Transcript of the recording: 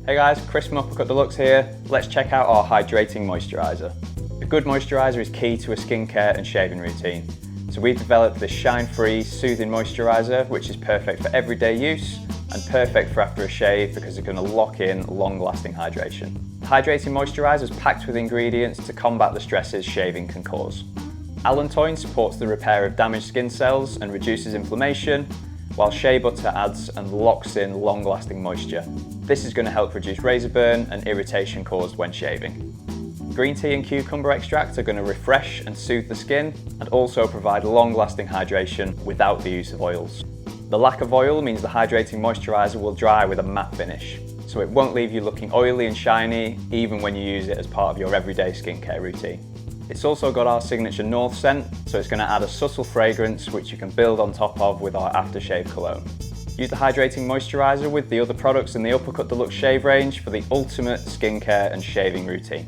Hey guys, Chris from Uppercut Deluxe here. Let's check out our hydrating moisturiser. A good moisturiser is key to a skincare and shaving routine. So we've developed this shine-free, soothing moisturiser which is perfect for everyday use and perfect for after a shave because it's going to lock in long-lasting hydration. The hydrating moisturiser is packed with ingredients to combat the stresses shaving can cause. Allantoin supports the repair of damaged skin cells and reduces inflammation, while shea butter adds and locks in long-lasting moisture. This is going to help reduce razor burn and irritation caused when shaving. Green tea and cucumber extract are going to refresh and soothe the skin and also provide long-lasting hydration without the use of oils. The lack of oil means the hydrating moisturiser will dry with a matte finish, so it won't leave you looking oily and shiny even when you use it as part of your everyday skincare routine. It's also got our signature North scent, so it's going to add a subtle fragrance which you can build on top of with our aftershave cologne. Use the hydrating moisturiser with the other products in the Uppercut Deluxe shave range for the ultimate skincare and shaving routine.